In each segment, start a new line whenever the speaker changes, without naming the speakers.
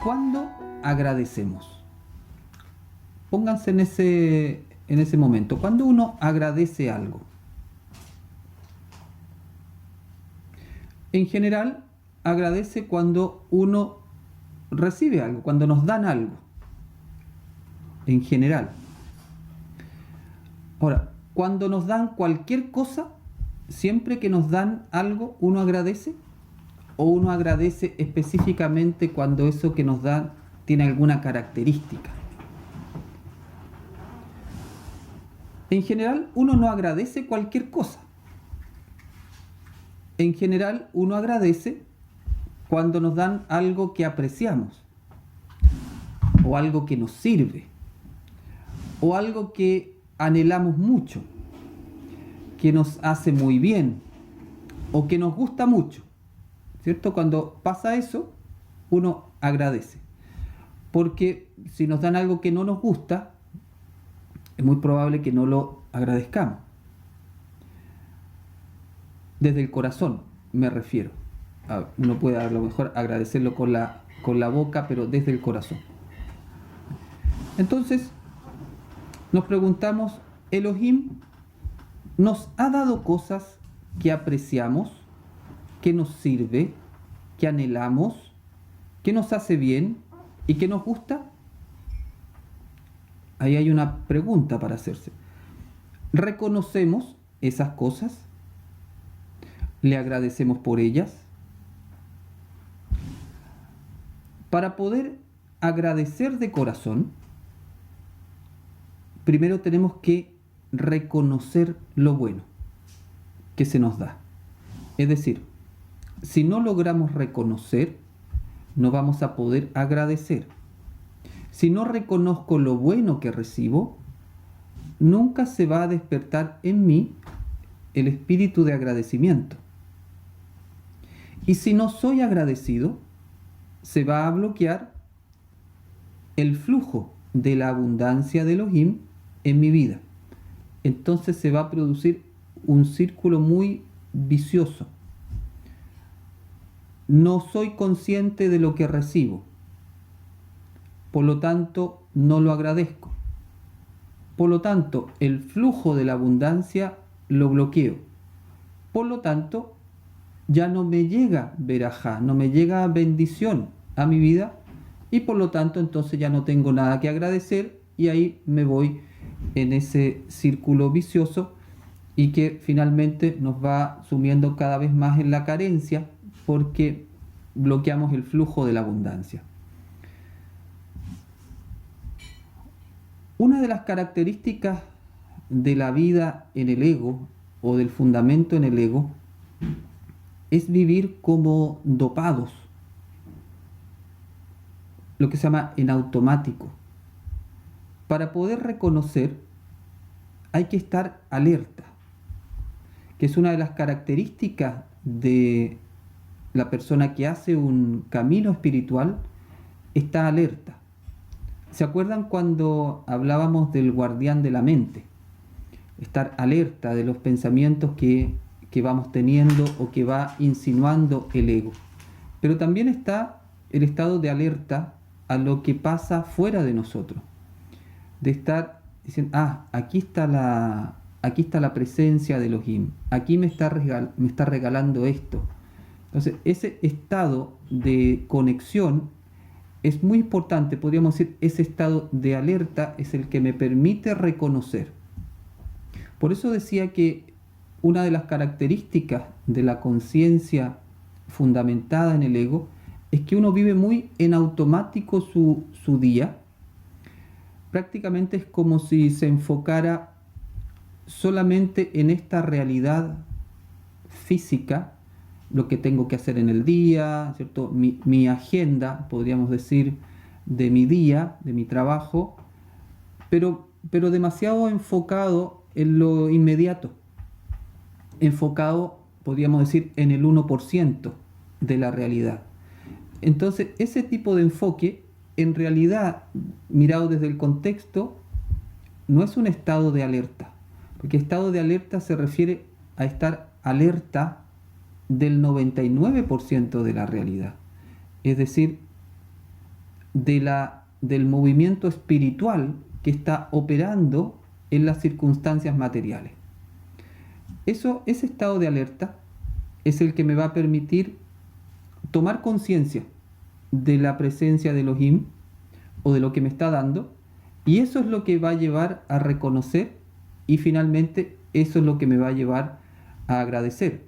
¿Cuándo agradecemos? Pónganse en ese momento. ¿Cuándo uno agradece algo? En general, agradece cuando uno recibe algo, cuando nos dan algo. En general. Ahora, cuando nos dan cualquier cosa, siempre que nos dan algo, ¿uno agradece? ¿O uno agradece específicamente cuando eso que nos dan tiene alguna característica? En general, uno no agradece cualquier cosa. En general, uno agradece cuando nos dan algo que apreciamos, o algo que nos sirve, o algo que anhelamos mucho, que nos hace muy bien, o que nos gusta mucho. ¿Cierto? Cuando pasa eso, uno agradece. Porque si nos dan algo que no nos gusta, es muy probable que no lo agradezcamos. Desde el corazón me refiero. Uno puede a lo mejor agradecerlo con la boca, pero desde el corazón. Entonces, nos preguntamos, ¿Elohim nos ha dado cosas que apreciamos, que nos sirve, que anhelamos, que nos hace bien y que nos gusta? Ahí hay una pregunta para hacerse. ¿Reconocemos esas cosas? ¿Le agradecemos por ellas? Para poder agradecer de corazón, primero tenemos que reconocer lo bueno que se nos da. Es decir, si no logramos reconocer, no vamos a poder agradecer. Si no reconozco lo bueno que recibo, nunca se va a despertar en mí el espíritu de agradecimiento. Y si no soy agradecido, se va a bloquear el flujo de la abundancia de Elohim en mi vida. Entonces se va a producir un círculo muy vicioso. No soy consciente de lo que recibo, por lo tanto no lo agradezco. Por lo tanto, el flujo de la abundancia lo bloqueo. Por lo tanto, ya no me llega verajá, no me llega bendición a mi vida, y por lo tanto entonces ya no tengo nada que agradecer, y ahí me voy en ese círculo vicioso y que finalmente nos va sumiendo cada vez más en la carencia, porque bloqueamos el flujo de la abundancia. Una de las características de la vida en el ego, o del fundamento en el ego, es vivir como dopados, lo que se llama en automático. Para poder reconocer hay que estar alerta, que es una de las características de la persona que hace un camino espiritual. Está alerta. ¿Se acuerdan cuando hablábamos del guardián de la mente? Estar alerta de los pensamientos que vamos teniendo o que va insinuando el ego. Pero también está el estado de alerta a lo que pasa fuera de nosotros. De estar diciendo, aquí está la presencia de Elohim, aquí me está regalando esto. Entonces, ese estado de conexión es muy importante. Podríamos decir, ese estado de alerta es el que me permite reconocer. Por eso decía que una de las características de la conciencia fundamentada en el ego es que uno vive muy en automático su día. Prácticamente es como si se enfocara solamente en esta realidad física, lo que tengo que hacer en el día, ¿cierto? Mi agenda, podríamos decir, de mi día, de mi trabajo, pero demasiado enfocado en lo inmediato, enfocado, podríamos decir, en el 1% de la realidad. Entonces, ese tipo de enfoque, en realidad, mirado desde el contexto, no es un estado de alerta, porque estado de alerta se refiere a estar alerta del 99% de la realidad. Es decir, del movimiento espiritual que está operando en las circunstancias materiales. Ese estado de alerta es el que me va a permitir tomar conciencia de la presencia de Elohim o de lo que me está dando, y eso es lo que va a llevar a reconocer, y finalmente eso es lo que me va a llevar a agradecer.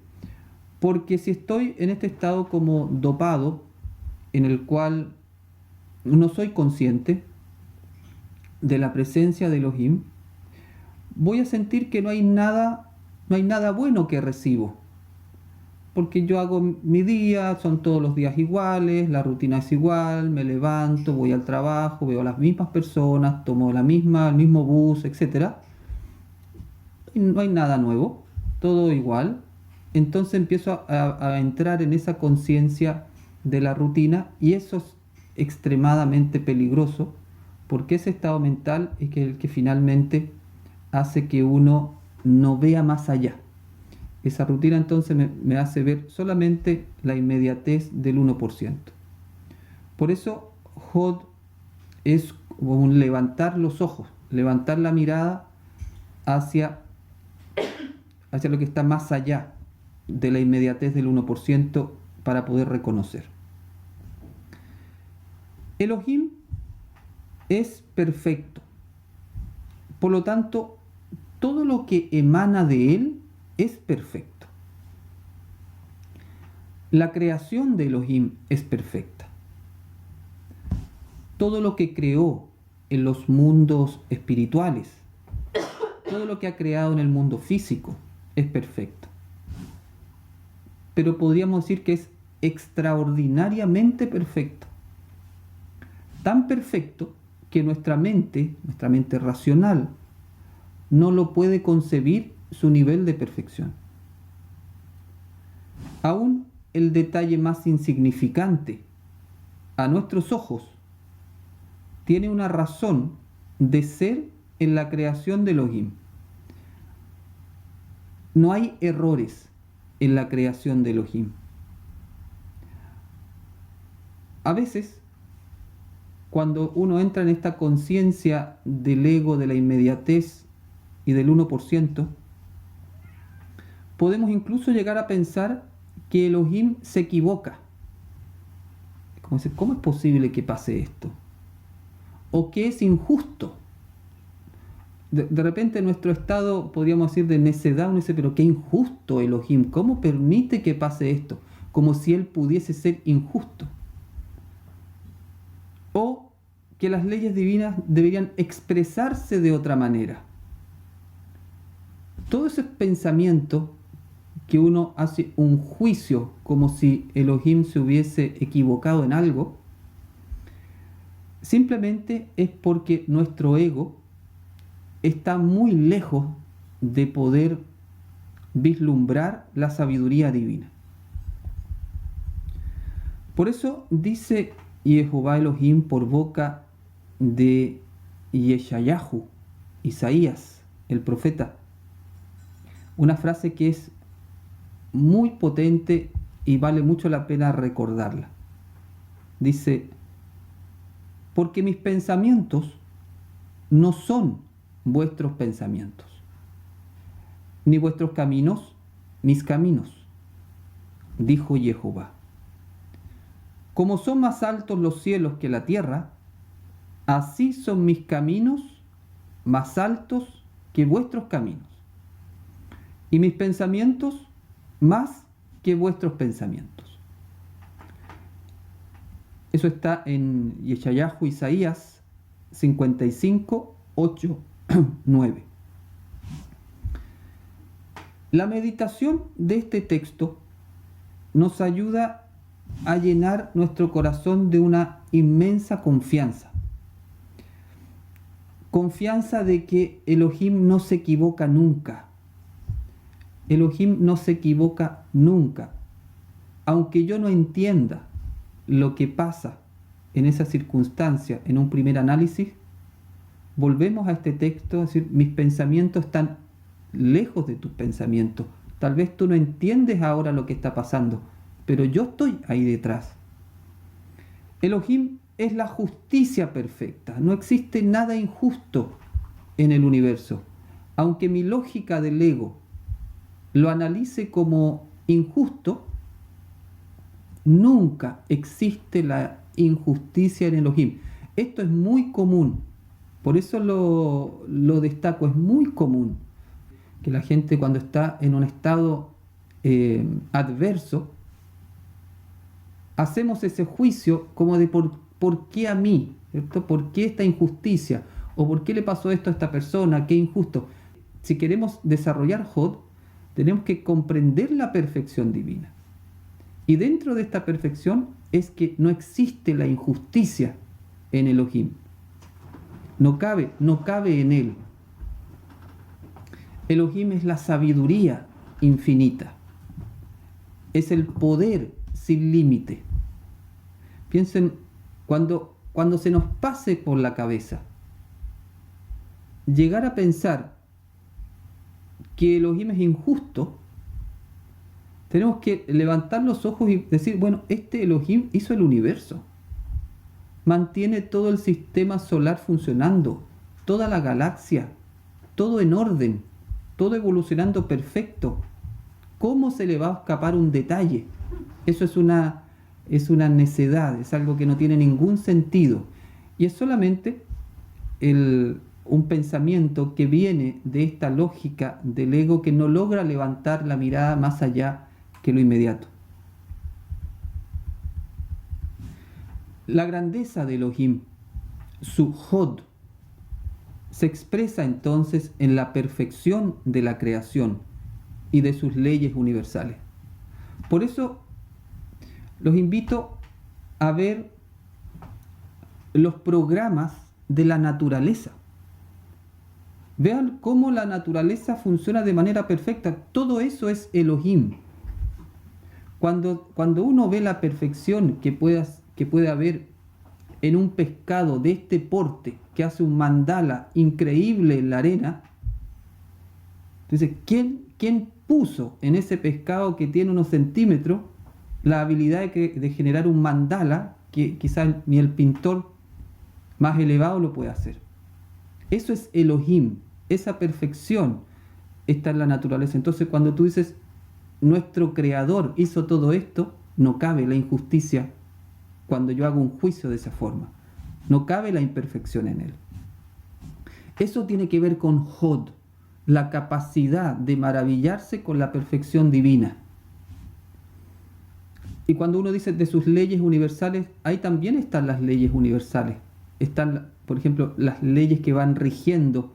Porque si estoy en este estado como dopado, en el cual no soy consciente de la presencia de Elohim, voy a sentir que no hay nada bueno que recibo. Porque yo hago mi día, son todos los días iguales, la rutina es igual, me levanto, voy al trabajo, veo a las mismas personas, tomo el mismo bus, etc. Y no hay nada nuevo, todo igual. Entonces empiezo a entrar en esa conciencia de la rutina, y eso es extremadamente peligroso, porque ese estado mental es el que finalmente hace que uno no vea más allá. Esa rutina entonces me hace ver solamente la inmediatez del 1%. Por eso Hod es como un levantar los ojos, levantar la mirada hacia lo que está más allá de la inmediatez del 1% para poder reconocer. Elohim es perfecto. Por lo tanto, todo lo que emana de él es perfecto. La creación de Elohim es perfecta. Todo lo que creó en los mundos espirituales, todo lo que ha creado en el mundo físico es perfecto. Pero podríamos decir que es extraordinariamente perfecto. Tan perfecto que nuestra mente racional, no lo puede concebir su nivel de perfección. Aún el detalle más insignificante a nuestros ojos tiene una razón de ser en la creación de Elohim. No hay errores en la creación de Elohim. A veces, cuando uno entra en esta conciencia del ego, de la inmediatez y del 1%, podemos incluso llegar a pensar que Elohim se equivoca. Como decir, ¿cómo es posible que pase esto? O que es injusto. De repente nuestro estado, podríamos decir, de necedad, uno dice, pero qué injusto Elohim, ¿cómo permite que pase esto? Como si él pudiese ser injusto. O que las leyes divinas deberían expresarse de otra manera. Todo ese pensamiento que uno hace un juicio como si Elohim se hubiese equivocado en algo, simplemente es porque nuestro ego está muy lejos de poder vislumbrar la sabiduría divina. Por eso dice Jehová Elohim por boca de Yeshayahu, Isaías, el profeta, una frase que es muy potente y vale mucho la pena recordarla. Dice, porque mis pensamientos no son vuestros pensamientos, ni vuestros caminos mis caminos, dijo Jehová. Como son más altos los cielos que la tierra, así son mis caminos más altos que vuestros caminos, y mis pensamientos más que vuestros pensamientos. Eso está en Yeshayahu, Isaías 55, 8, 9. La meditación de este texto nos ayuda a llenar nuestro corazón de una inmensa confianza. Confianza de que Elohim no se equivoca nunca. Elohim no se equivoca nunca. Aunque yo no entienda lo que pasa en esa circunstancia en un primer análisis, volvemos a este texto, es decir, mis pensamientos están lejos de tus pensamientos. Tal vez tú no entiendes ahora lo que está pasando, pero yo estoy ahí detrás. Elohim es la justicia perfecta. No existe nada injusto en el universo. Aunque mi lógica del ego lo analice como injusto, nunca existe la injusticia en Elohim. Esto es muy común, por eso lo destaco, es muy común que la gente cuando está en un estado adverso, hacemos ese juicio como de por qué a mí, ¿cierto? ¿Por qué esta injusticia? ¿O por qué le pasó esto a esta persona? ¿Qué injusto? Si queremos desarrollar Hod, tenemos que comprender la perfección divina. Y dentro de esta perfección es que no existe la injusticia en Elohim. No cabe en él. Elohim es la sabiduría infinita. Es el poder sin límite. Piensen, cuando se nos pase por la cabeza llegar a pensar que Elohim es injusto, tenemos que levantar los ojos y decir, bueno, este Elohim hizo el universo, mantiene todo el sistema solar funcionando, toda la galaxia, todo en orden, todo evolucionando perfecto. ¿Cómo se le va a escapar un detalle? Eso es una necedad, es algo que no tiene ningún sentido. Y es solamente un pensamiento que viene de esta lógica del ego que no logra levantar la mirada más allá que lo inmediato. La grandeza de Elohim, su Hod, se expresa entonces en la perfección de la creación y de sus leyes universales. Por eso los invito a ver los programas de la naturaleza. Vean cómo la naturaleza funciona de manera perfecta. Todo eso es Elohim. Cuando uno ve la perfección que puede haber en un pescado de este porte que hace un mandala increíble en la arena, entonces, ¿quién puso en ese pescado que tiene unos centímetros la habilidad de generar un mandala que quizás ni el pintor más elevado lo puede hacer? Eso es Elohim, esa perfección está en la naturaleza. Entonces, cuando tú dices, nuestro creador hizo todo esto, no cabe la injusticia cuando yo hago un juicio de esa forma. No cabe la imperfección en él. Eso tiene que ver con Hod, la capacidad de maravillarse con la perfección divina. Y cuando uno dice de sus leyes universales, ahí también están las leyes universales. Están, por ejemplo, las leyes que van rigiendo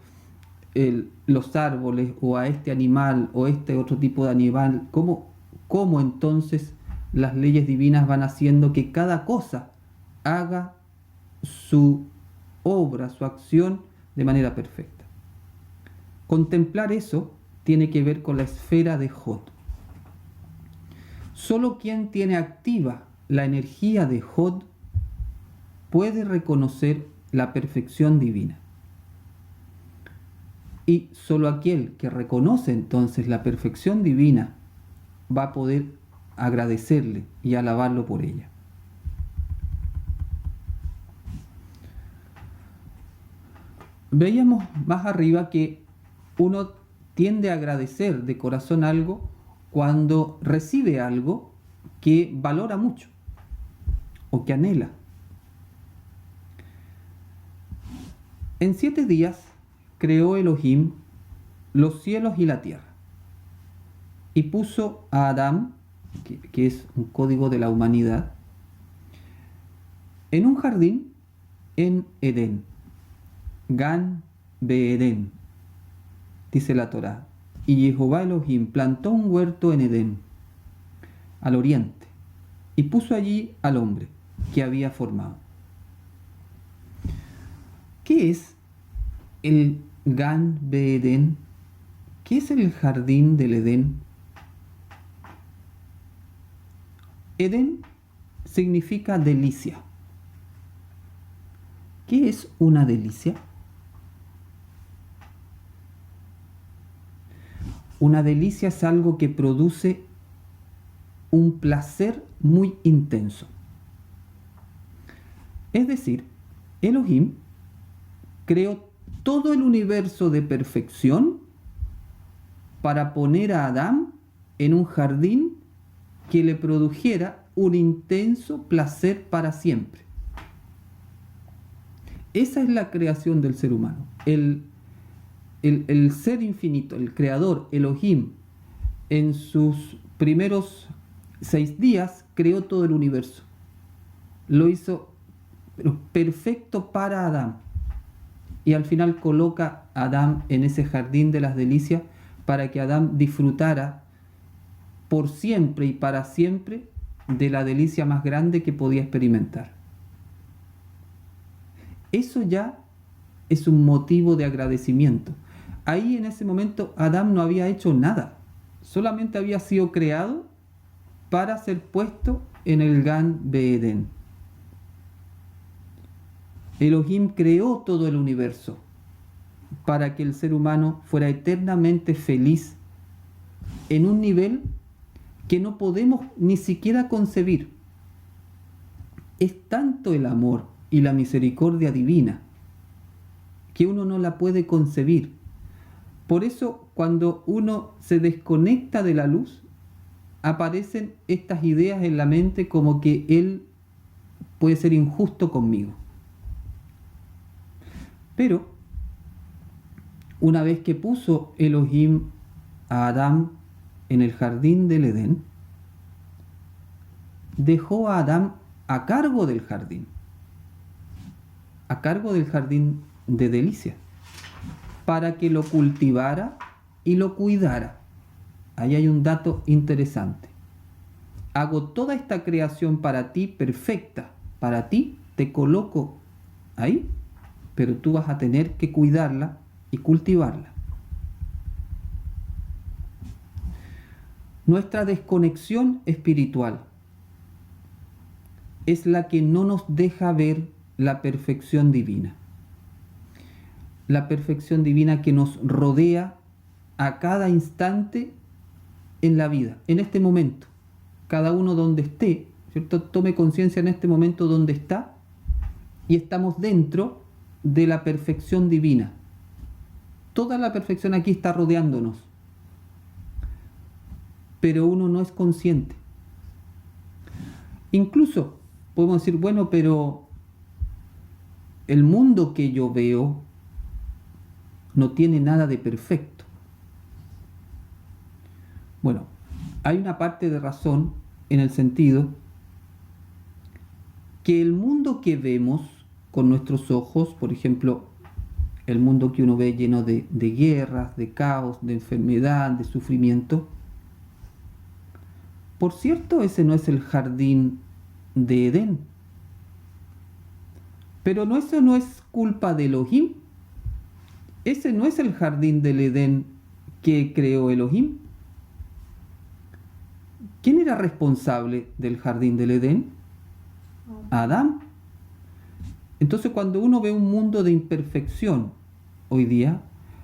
los árboles o a este animal o este otro tipo de animal. ¿Cómo entonces las leyes divinas van haciendo que cada cosa haga su obra, su acción de manera perfecta? Contemplar eso tiene que ver con la esfera de Hod. Solo quien tiene activa la energía de Hod puede reconocer la perfección divina. Y solo aquel que reconoce entonces la perfección divina va a poder agradecerle y alabarlo por ella. Veíamos más arriba que uno tiende a agradecer de corazón algo cuando recibe algo que valora mucho o que anhela. En 7 días creó Elohim los cielos y la tierra y puso a Adán, que es un código de la humanidad, en un jardín en Edén, Gan Beedén, dice la Torá. Y Jehová Elohim plantó un huerto en Edén, al oriente, y puso allí al hombre que había formado. ¿Qué es el Gan Beedén? ¿Qué es el jardín del Edén? Edén significa delicia. ¿Qué es una delicia? Una delicia es algo que produce un placer muy intenso. Es decir, Elohim creó todo el universo de perfección para poner a Adán en un jardín que le produjera un intenso placer para siempre. Esa es la creación del ser humano. El ser infinito, el creador, Elohim, en sus primeros 6 días creó todo el universo. Lo hizo perfecto para Adán. Y al final coloca a Adán en ese jardín de las delicias para que Adán disfrutara por siempre y para siempre de la delicia más grande que podía experimentar. Eso ya es un motivo de agradecimiento. Ahí en ese momento Adán no había hecho nada, solamente había sido creado para ser puesto en el Gan Be'eden. Elohim creó todo el universo para que el ser humano fuera eternamente feliz en un nivel que no podemos ni siquiera concebir. Es tanto el amor y la misericordia divina que uno no la puede concebir. Por eso, cuando uno se desconecta de la luz, aparecen estas ideas en la mente como que Él puede ser injusto conmigo. Pero, una vez que puso Elohim a Adán en el jardín del Edén, dejó a Adán a cargo del jardín de delicia, para que lo cultivara y lo cuidara. Ahí hay un dato interesante. Hago toda esta creación para ti perfecta, para ti te coloco ahí, pero tú vas a tener que cuidarla y cultivarla. Nuestra desconexión espiritual es la que no nos deja ver la perfección divina. La perfección divina que nos rodea a cada instante en la vida, en este momento. Cada uno donde esté, ¿cierto? Tome conciencia en este momento donde está y estamos dentro de la perfección divina. Toda la perfección aquí está rodeándonos, pero uno no es consciente. Incluso podemos decir, bueno, pero el mundo que yo veo no tiene nada de perfecto. Bueno, hay una parte de razón en el sentido que el mundo que vemos con nuestros ojos, por ejemplo, el mundo que uno ve lleno de guerras, de caos, de enfermedad, de sufrimiento, por cierto, ese no es el jardín de Edén. Pero eso no es culpa de Elohim. Ese no es el jardín del Edén que creó Elohim. ¿Quién era responsable del jardín del Edén? Adán. Entonces, cuando uno ve un mundo de imperfección hoy día,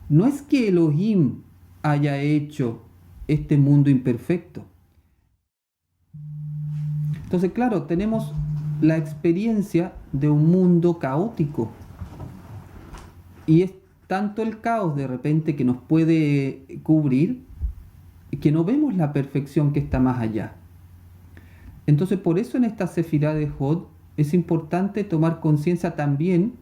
no es que Elohim haya hecho este mundo imperfecto. Entonces, claro, tenemos la experiencia de un mundo caótico. Y es tanto el caos de repente que nos puede cubrir que no vemos la perfección que está más allá. Entonces, por eso en esta Sefirá de Hod es importante tomar conciencia también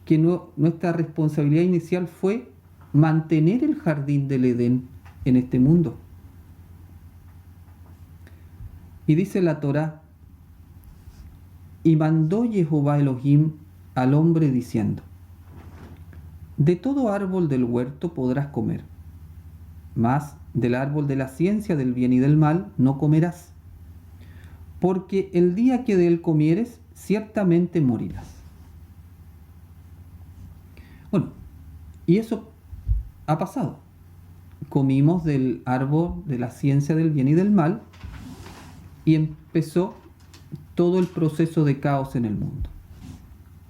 que nuestra responsabilidad inicial fue mantener el jardín del Edén en este mundo. Y dice la Torá, y mandó Jehová Elohim al hombre diciendo, de todo árbol del huerto podrás comer, mas del árbol de la ciencia del bien y del mal no comerás, porque el día que de él comieres, ciertamente morirás. Bueno, y eso ha pasado. Comimos del árbol de la ciencia del bien y del mal y empezó todo el proceso de caos en el mundo.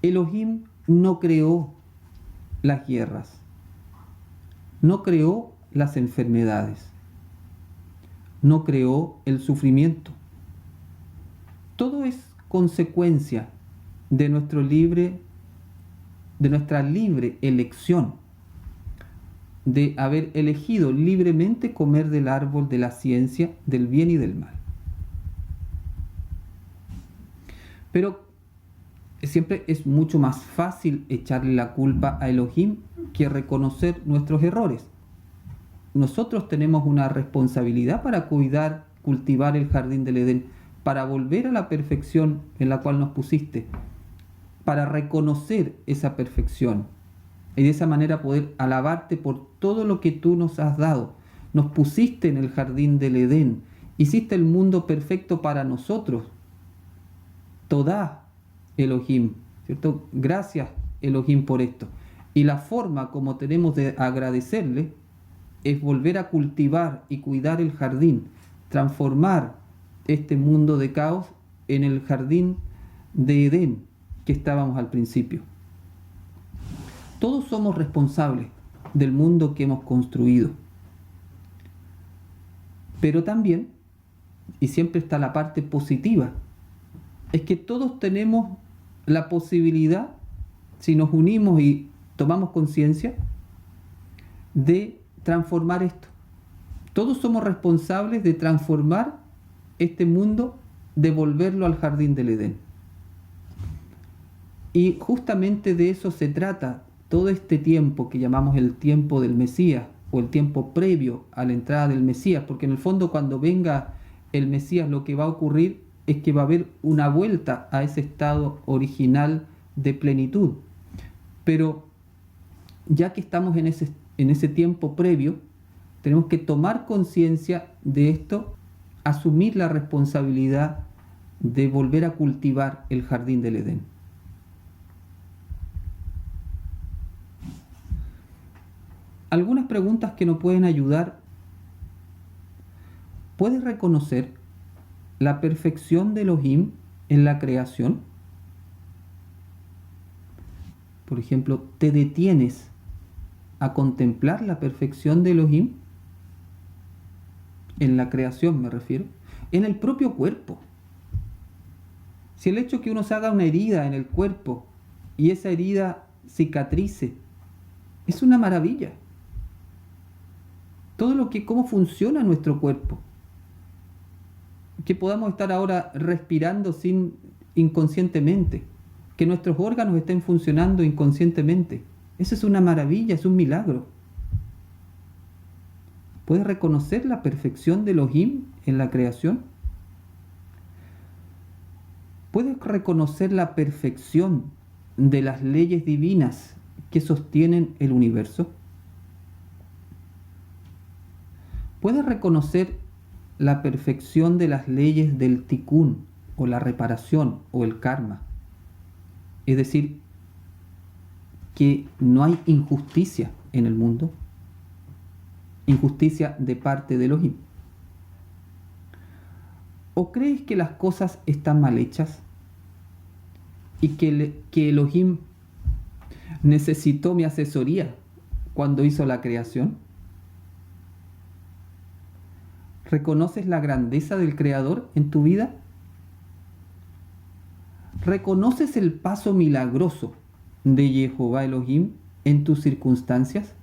Elohim no creó las guerras, no creó las enfermedades, no creó el sufrimiento. Todo es consecuencia de nuestra libre elección, de haber elegido libremente comer del árbol de la ciencia del bien y del mal. Pero siempre es mucho más fácil echarle la culpa a Elohim que reconocer nuestros errores. Nosotros tenemos una responsabilidad para cuidar, cultivar el jardín del Edén, para volver a la perfección en la cual nos pusiste, para reconocer esa perfección y de esa manera poder alabarte por todo lo que tú nos has dado. Nos pusiste en el jardín del Edén, hiciste el mundo perfecto para nosotros. Todá, Elohim, ¿cierto? Gracias, Elohim, por esto. Y la forma como tenemos de agradecerle es volver a cultivar y cuidar el jardín, transformar este mundo de caos en el jardín de Edén que estábamos al principio. Todos somos responsables del mundo que hemos construido. Pero también, y siempre está la parte positiva, es que todos tenemos la posibilidad, si nos unimos y tomamos conciencia, de transformar esto. Todos somos responsables de transformar este mundo, de volverlo al jardín del Edén. Y justamente de eso se trata todo este tiempo que llamamos el tiempo del Mesías, o el tiempo previo a la entrada del Mesías, porque en el fondo cuando venga el Mesías lo que va a ocurrir es que va a haber una vuelta a ese estado original de plenitud. Pero ya que estamos en ese tiempo previo, tenemos que tomar conciencia de esto, asumir la responsabilidad de volver a cultivar el jardín del Edén. Algunas preguntas que nos pueden ayudar. ¿Puedes reconocer la perfección de Elohim en la creación? Por ejemplo, ¿te detienes a contemplar la perfección de Elohim? En la creación me refiero. En el propio cuerpo. Si el hecho que uno se haga una herida en el cuerpo y esa herida cicatrice, es una maravilla. Cómo funciona nuestro cuerpo. Que podamos estar ahora respirando inconscientemente. Que nuestros órganos estén funcionando inconscientemente. Eso es una maravilla, es un milagro. ¿Puedes reconocer la perfección de Elohim en la creación? ¿Puedes reconocer la perfección de las leyes divinas que sostienen el universo? ¿Puedes reconocer la perfección de las leyes del tikkun, o la reparación, o el karma? Es decir, que no hay injusticia en el mundo, injusticia de parte de Elohim. ¿O crees que las cosas están mal hechas y que Elohim necesitó mi asesoría cuando hizo la creación? ¿Reconoces la grandeza del Creador en tu vida? ¿Reconoces el paso milagroso de Jehová Elohim en tus circunstancias?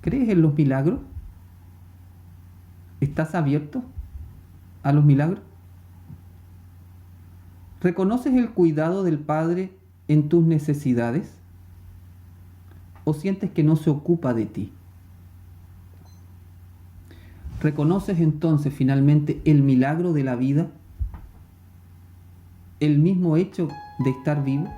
¿Crees en los milagros? ¿Estás abierto a los milagros? ¿Reconoces el cuidado del Padre en tus necesidades? ¿O sientes que no se ocupa de ti? ¿Reconoces entonces finalmente el milagro de la vida? ¿El mismo hecho de estar vivo?